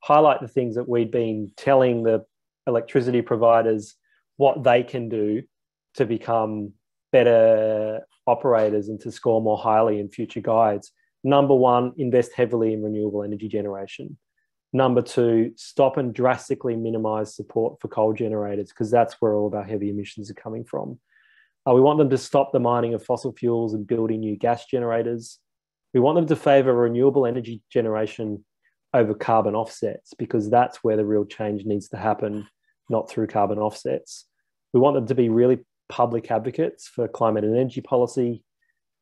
highlight the things that we'd been telling the electricity providers what they can do to become better operators and to score more highly in future guides. Number 1, invest heavily in renewable energy generation. Number 2, stop and drastically minimize support for coal generators, because that's where all of our heavy emissions are coming from. We want them to stop the mining of fossil fuels and building new gas generators. We want them to favour renewable energy generation over carbon offsets, because that's where the real change needs to happen, not through carbon offsets. We want them to be really public advocates for climate and energy policy.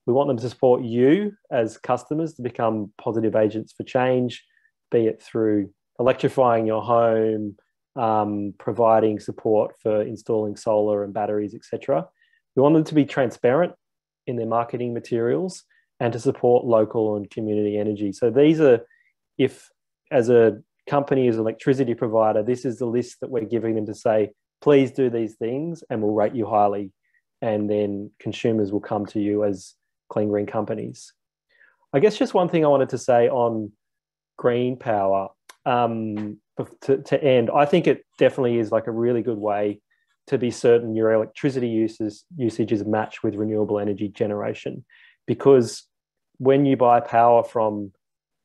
We want them to support you as customers to become positive agents for change, be it through electrifying your home, providing support for installing solar and batteries, etc. We want them to be transparent in their marketing materials and to support local and community energy. So these are, if as a company is an electricity provider, this is the list that we're giving them to say, please do these things and we'll rate you highly. And then consumers will come to you as clean green companies. I guess just one thing I wanted to say on GreenPower to end, I think it definitely is like a really good way to be certain your electricity usage is matched with renewable energy generation. Because when you buy power from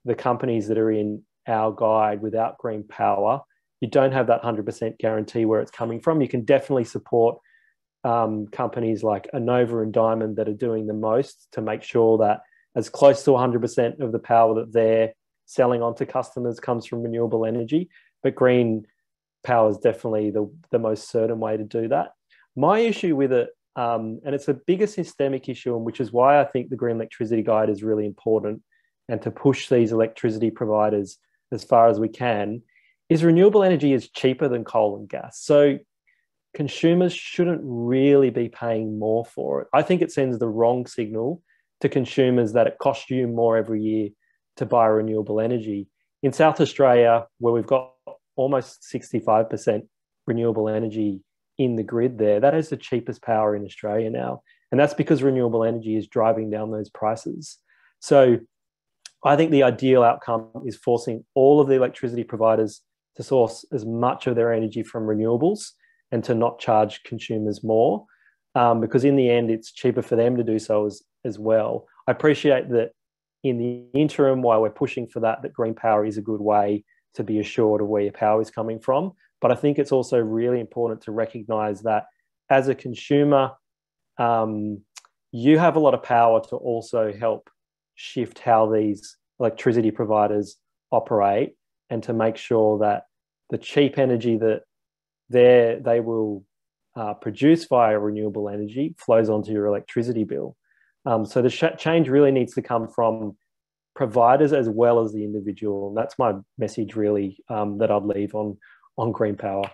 the companies that are in our guide without GreenPower, you don't have that 100% guarantee where it's coming from. You can definitely support companies like Anova and Diamond that are doing the most to make sure that as close to 100% of the power that they're selling on to customers comes from renewable energy. But GreenPower is definitely the most certain way to do that. My issue with it, and it's a bigger systemic issue, and which is why I think the Green Electricity Guide is really important, and to push these electricity providers as far as we can, is renewable energy is cheaper than coal and gas. So consumers shouldn't really be paying more for it. I think it sends the wrong signal to consumers that it costs you more every year to buy renewable energy. In South Australia, where we've got almost 65% renewable energy in the grid there, that is the cheapest power in Australia now. And that's because renewable energy is driving down those prices. So I think the ideal outcome is forcing all of the electricity providers to source as much of their energy from renewables and to not charge consumers more, because in the end, it's cheaper for them to do so as well. I appreciate that in the interim, while we're pushing for that GreenPower is a good way to be assured of where your power is coming from. But I think it's also really important to recognize that as a consumer, you have a lot of power to also help shift how these electricity providers operate, and to make sure that the cheap energy that they will produce via renewable energy flows onto your electricity bill. So the change really needs to come from providers as well as the individual. And that's my message really that I'd leave on GreenPower.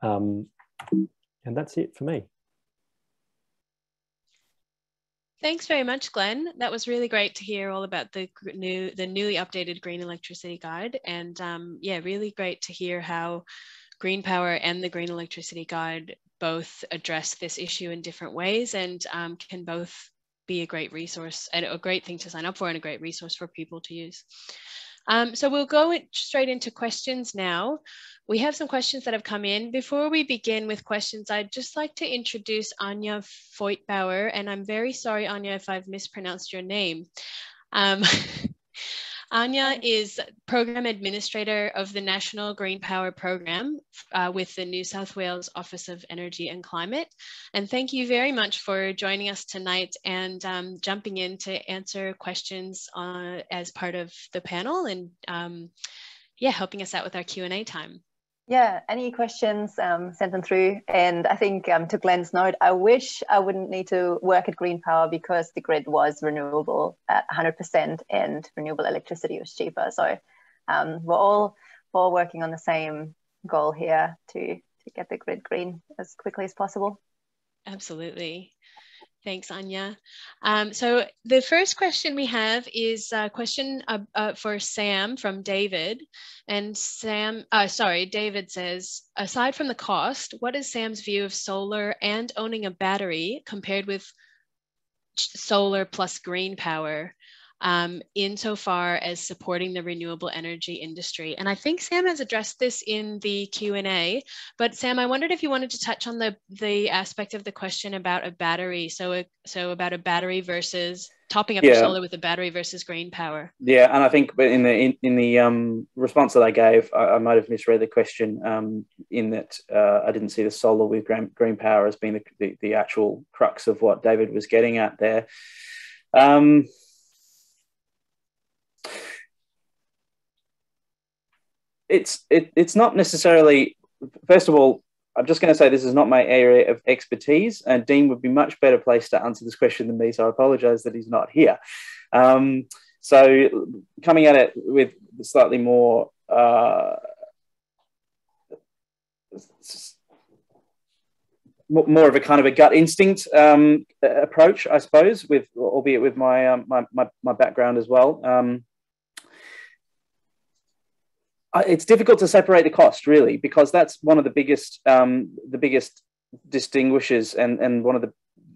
And that's it for me. Thanks very much, Glenn. That was really great to hear all about the newly updated Green Electricity Guide. And yeah, really great to hear how GreenPower and the Green Electricity Guide both address this issue in different ways, and can both be a great resource and a great thing to sign up for, and a great resource for people to use. So we'll go straight into questions now. We have some questions that have come in. Before we begin with questions, I'd just like to introduce Anja Voigtbauer, and I'm very sorry, Anja, if I've mispronounced your name. Anja is Program Administrator of the National Green Power Program with the New South Wales Office of Energy and Climate. And thank you very much for joining us tonight and jumping in to answer questions as part of the panel, and yeah, helping us out with our Q&A time. Yeah, any questions, send them through. And I think to Glenn's note, I wish I wouldn't need to work at GreenPower because the grid was renewable at 100% and renewable electricity was cheaper. So we're all working on the same goal here to get the grid green as quickly as possible. Absolutely. Thanks, Anja. So the first question we have is a question for Sam from David. And David says, aside from the cost, what is Sam's view of solar and owning a battery compared with solar plus green power insofar as supporting the renewable energy industry? And I think Sam has addressed this in the Q&A, but Sam, I wondered if you wanted to touch on the aspect of the question about a battery. So about a battery versus topping up your solar with a battery versus green power. Yeah, and I think in the response that I gave, I might have misread the question in that I didn't see the solar with green power as being the actual crux of what David was getting at there. It's not necessarily, first of all, I'm just going to say this is not my area of expertise, and Dean would be much better placed to answer this question than me, so I apologise that he's not here. So coming at it with slightly more more of a kind of a gut instinct approach, I suppose, albeit with my my background as well. It's difficult to separate the cost, really, because that's one of the biggest distinguishers and one of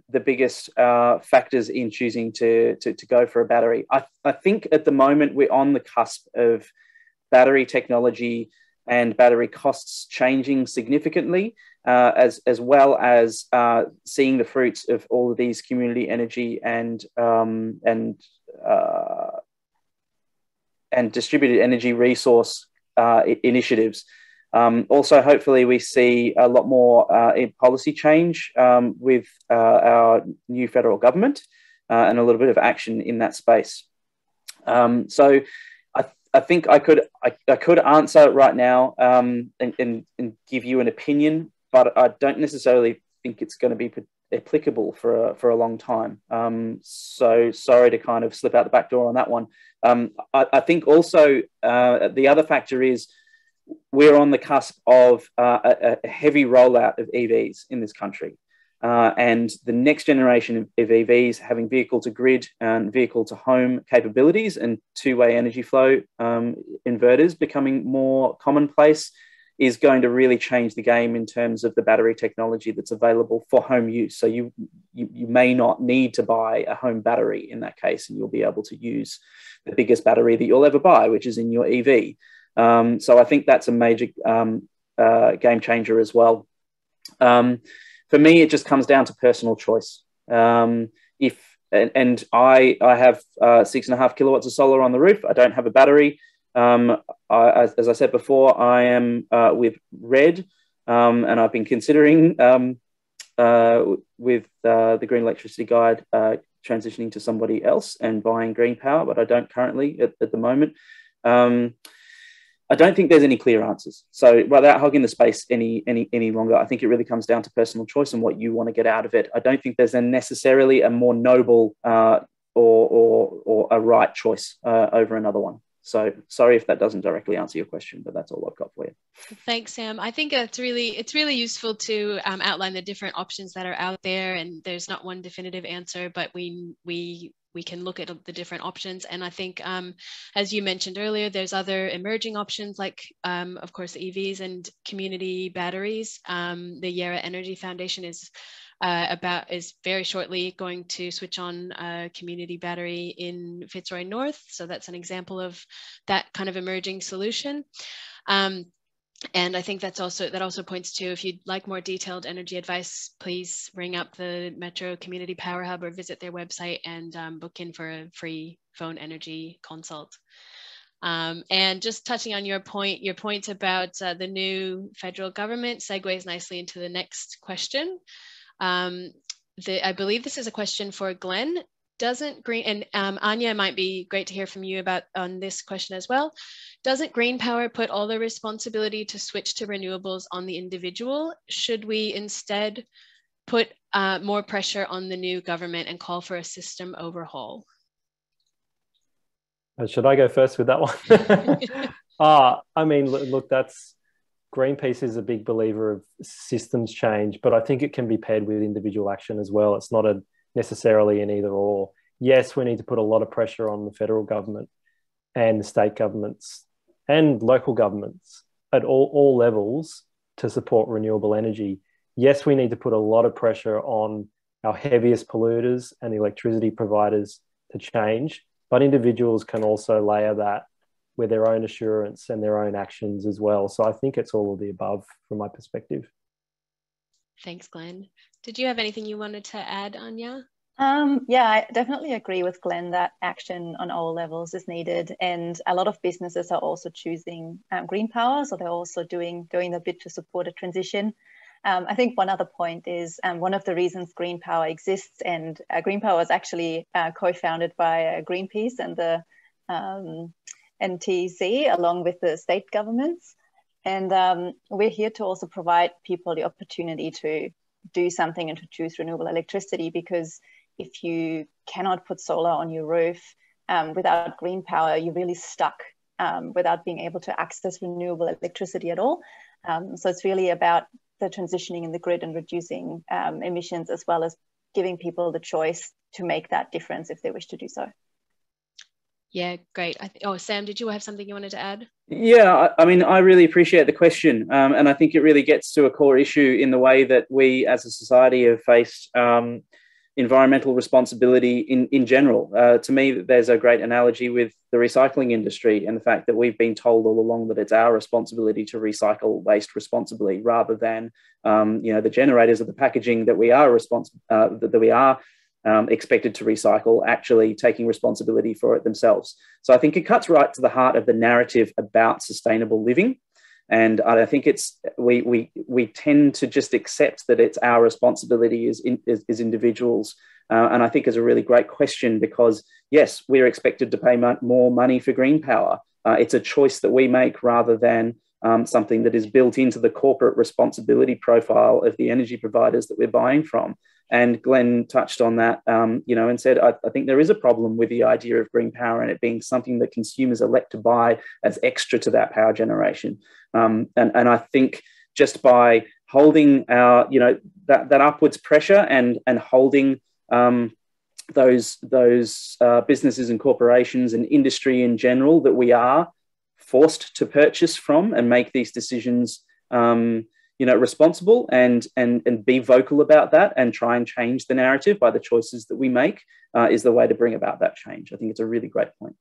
the biggest factors in choosing to go for a battery. I think at the moment we're on the cusp of battery technology and battery costs changing significantly, as well as seeing the fruits of all of these community energy and distributed energy resource initiatives. Also, hopefully, we see a lot more in policy change with our new federal government and a little bit of action in that space. So, I think I could answer right now and give you an opinion, but I don't necessarily think it's going to be applicable for a long time. So sorry to kind of slip out the back door on that one. I think also the other factor is we're on the cusp of a heavy rollout of EVs in this country. And the next generation of EVs having vehicle to grid and vehicle to home capabilities and two-way energy flow inverters becoming more commonplace is going to really change the game in terms of the battery technology that's available for home use. So you may not need to buy a home battery in that case, and you'll be able to use the biggest battery that you'll ever buy, which is in your EV. So I think that's a major game changer as well. For me, it just comes down to personal choice. I have 6.5 kilowatts of solar on the roof. I don't have a battery. As I said before, I am with Red, and I've been considering with the Green Electricity Guide transitioning to somebody else and buying GreenPower, but I don't currently at the moment. I don't think there's any clear answers. So without hogging the space any longer, I think it really comes down to personal choice and what you want to get out of it. I don't think there's necessarily a more noble or a right choice over another one. So sorry if that doesn't directly answer your question, but that's all I've got for you. Thanks, Sam. I think it's really useful to outline the different options that are out there, and there's not one definitive answer, but we can look at the different options. And I think, as you mentioned earlier, there's other emerging options like, of course, EVs and community batteries. The Yarra Energy Foundation is very shortly going to switch on a community battery in Fitzroy North. So that's an example of that kind of emerging solution. And I think that also points to, if you'd like more detailed energy advice, please ring up the Metro Community Power Hub or visit their website and book in for a free phone energy consult. And just touching on your point about the new federal government segues nicely into the next question. I believe this is a question for Glenn. Doesn't Anya, might be great to hear from you on this question as well. Doesn't GreenPower put all the responsibility to switch to renewables on the individual? Should we instead put more pressure on the new government and call for a system overhaul? Should I go first with that one? I mean, look, Greenpeace is a big believer of systems change, but I think it can be paired with individual action as well. It's not necessarily an either or. Yes, we need to put a lot of pressure on the federal government and the state governments and local governments at all levels to support renewable energy. Yes, we need to put a lot of pressure on our heaviest polluters and the electricity providers to change, but individuals can also layer that with their own assurance and their own actions as well. So I think it's all of the above from my perspective. Thanks, Glenn. Did you have anything you wanted to add, Anya? Yeah, I definitely agree with Glenn that action on all levels is needed, and a lot of businesses are also choosing GreenPower, so they're also doing a bit to support a transition. I think one other point is one of the reasons GreenPower exists, and GreenPower is actually co-founded by Greenpeace and the NTC along with the state governments, and we're here to also provide people the opportunity to do something and to choose renewable electricity, because if you cannot put solar on your roof without GreenPower, you're really stuck without being able to access renewable electricity at all. So it's really about the transitioning in the grid and reducing emissions, as well as giving people the choice to make that difference if they wish to do so. Yeah, great. Oh, Sam, did you have something you wanted to add? Yeah, I mean, I really appreciate the question. And I think it really gets to a core issue in the way that we as a society have faced environmental responsibility in general. To me, there's a great analogy with the recycling industry and the fact that we've been told all along that it's our responsibility to recycle waste responsibly, rather than the generators of the packaging that we are expected to recycle actually taking responsibility for it themselves. So I think it cuts right to the heart of the narrative about sustainable living. And I think we tend to just accept that it's our responsibility as individuals. And I think it's a really great question, because yes, we're expected to pay more money for GreenPower. It's a choice that we make, rather than something that is built into the corporate responsibility profile of the energy providers that we're buying from. And Glenn touched on that, and said, I think there is a problem with the idea of green power and it being something that consumers elect to buy as extra to that power generation. And I think just by holding our, that upwards pressure and holding those businesses and corporations and industry in general that we are forced to purchase from and make these decisions responsible and be vocal about that and try and change the narrative by the choices that we make is the way to bring about that change. I think it's a really great point.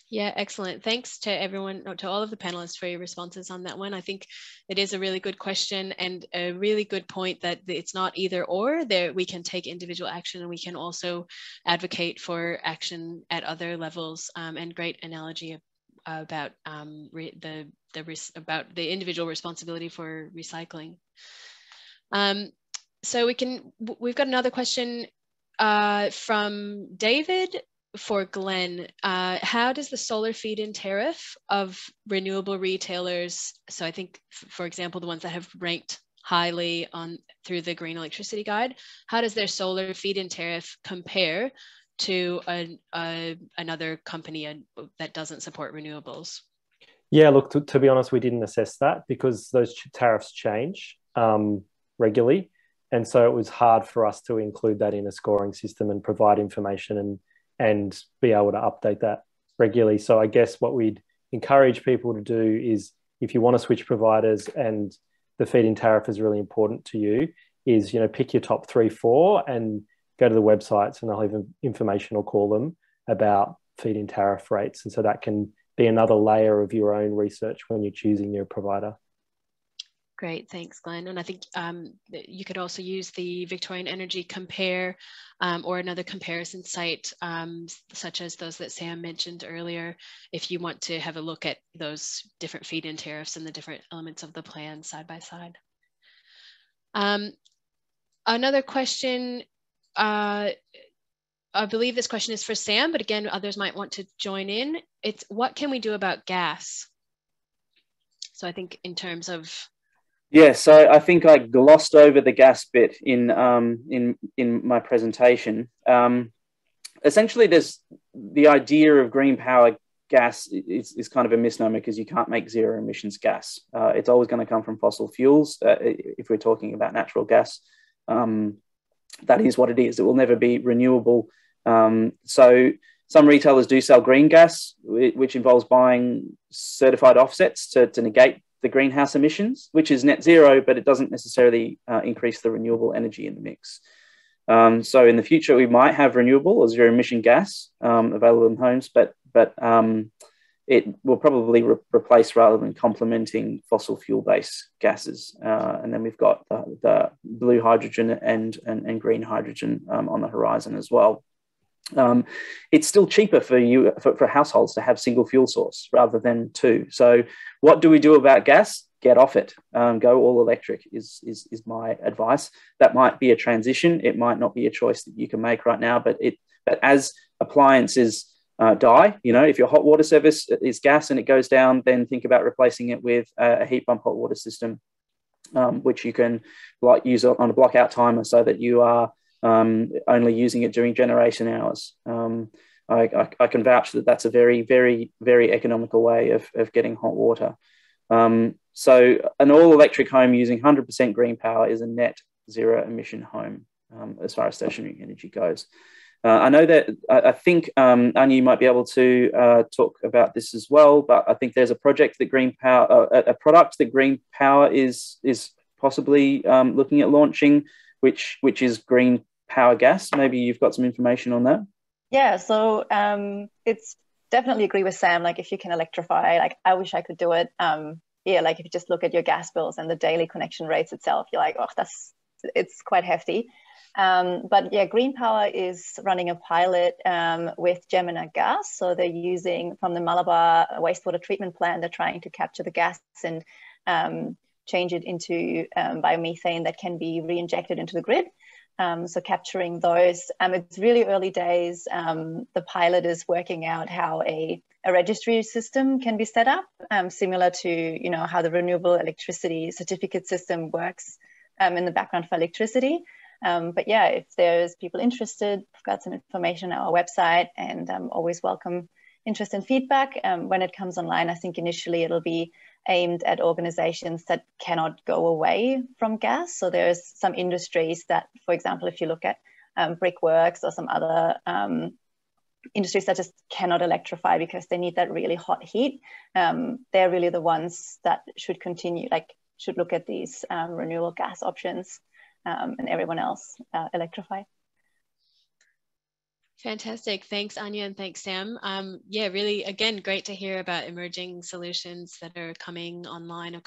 Yeah, excellent. Thanks to everyone, to all of the panelists for your responses on that one. I think it is a really good question and a really good point that it's not either or. There, we can take individual action and we can also advocate for action at other levels. And great analogy about about the individual responsibility for recycling. So we've got another question from David for Glenn. How does the solar feed-in tariff of renewable retailers, so I think, for example, the ones that have ranked highly through the Green Electricity Guide, how does their solar feed-in tariff compare to another company that doesn't support renewables? Yeah, look, to be honest, we didn't assess that because those tariffs change regularly. And so it was hard for us to include that in a scoring system and provide information and be able to update that regularly. So I guess what we'd encourage people to do is, if you want to switch providers and the feed-in tariff is really important to you, is, pick your top 3, 4 and go to the websites, and they'll have information, or call them, about feed-in tariff rates. And so that can be another layer of your own research when you're choosing your provider. Great, thanks, Glenn. And I think you could also use the Victorian Energy Compare or another comparison site, such as those that Sam mentioned earlier, if you want to have a look at those different feed-in tariffs and the different elements of the plan side by side. Another question, I believe this question is for Sam, but again, others might want to join in. It's, what can we do about gas? So I think in terms of... Yeah, so I think I glossed over the gas bit in my presentation. Essentially, there's the idea of green power gas is kind of a misnomer, because you can't make zero emissions gas. It's always going to come from fossil fuels. If we're talking about natural gas, that is what it is. It will never be renewable. So some retailers do sell green gas, which involves buying certified offsets to negate the greenhouse emissions, which is net zero, but it doesn't necessarily increase the renewable energy in the mix. So in the future, we might have renewable or zero emission gas available in homes, but it will probably replace rather than complementing fossil fuel-based gases. And then we've got the blue hydrogen and green hydrogen on the horizon as well. It's still cheaper for households to have single fuel source rather than two. So what do we do about gas? Get off it. Go all electric is my advice. That might be a transition. It might not be a choice that you can make right now, but as appliances die, if your hot water service is gas and it goes down, then think about replacing it with a heat pump hot water system, which you can use on a blockout timer so that you are only using it during generation hours. I can vouch that that's a very, very, very economical way of getting hot water. So an all-electric home using 100% green power is a net zero emission home as far as stationary energy goes. I know that I think Anya might be able to talk about this as well, but I think there's a project that GreenPower, a product that GreenPower is possibly looking at launching, which is green power gas. Maybe you've got some information on that. Yeah, so it's definitely agree with Sam. Like, if you can electrify, like, I wish I could do it. Yeah, like if you just look at your gas bills and the daily connection rates itself, you're like, oh, it's quite hefty. But yeah, GreenPower is running a pilot with Gemina Gas. So they're using from the Malabar wastewater treatment plant, they're trying to capture the gas and change it into biomethane that can be re-injected into the grid. So capturing those, it's really early days. The pilot is working out how a registry system can be set up, similar to, you know, how the renewable electricity certificate system works in the background for electricity. But yeah, if there's people interested, we've got some information on our website, and always welcome interest and feedback. When it comes online, I think initially it'll be aimed at organizations that cannot go away from gas. So there's some industries that, for example, if you look at brickworks or some other industries that just cannot electrify because they need that really hot heat, they're really the ones that should continue, like should look at these renewable gas options, and everyone else electrify. Fantastic. Thanks, Anya, and thanks, Sam. Yeah, really, again, great to hear about emerging solutions that are coming online or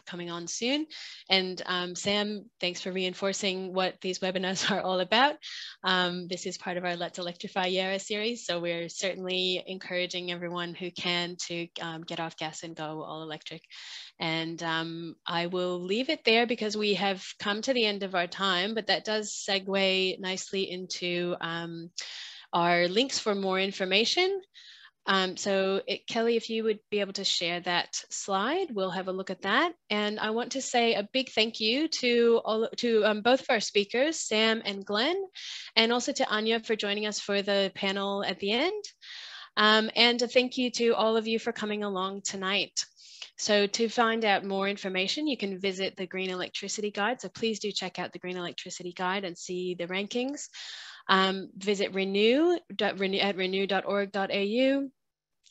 coming on soon. And Sam, thanks for reinforcing what these webinars are all about. This is part of our Let's Electrify Yarra series, so we're certainly encouraging everyone who can to get off gas and go all electric. And I will leave it there because we have come to the end of our time, but that does segue nicely into our links for more information. Kelly, if you would be able to share that slide, we'll have a look at that. And I want to say a big thank you to both of our speakers, Sam and Glenn, and also to Anya for joining us for the panel at the end. And a thank you to all of you for coming along tonight. So to find out more information, you can visit the Green Electricity Guide. So please do check out the Green Electricity Guide and see the rankings. Visit renew at renew.org.au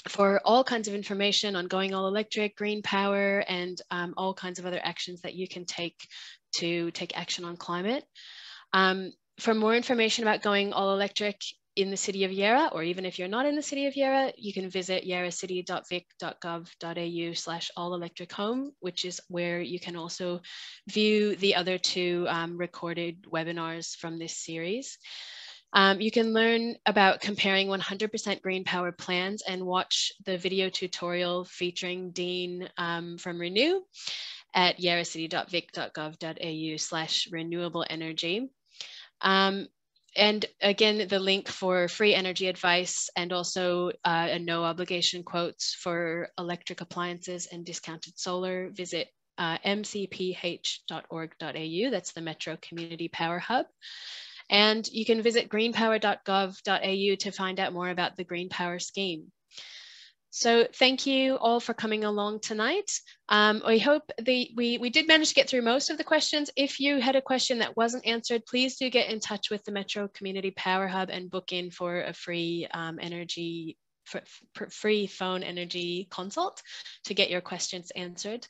for all kinds of information on going all electric, green power, and all kinds of other actions that you can take to take action on climate. For more information about going all electric in the city of Yarra, or even if you're not in the city of Yarra, you can visit yarracity.vic.gov.au/all-electric-home, which is where you can also view the other two recorded webinars from this series. You can learn about comparing 100% green power plans and watch the video tutorial featuring Dean from Renew at yarracity.vic.gov.au/renewable energy. And again, the link for free energy advice and also a no obligation quotes for electric appliances and discounted solar, visit mcph.org.au. That's the Metro Community Power Hub. And you can visit greenpower.gov.au to find out more about the Green Power scheme. So thank you all for coming along tonight. I hope we did manage to get through most of the questions. If you had a question that wasn't answered, please do get in touch with the Metro Community Power Hub and book in for a free free phone energy consult to get your questions answered.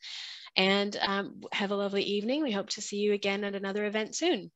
And have a lovely evening. We hope to see you again at another event soon.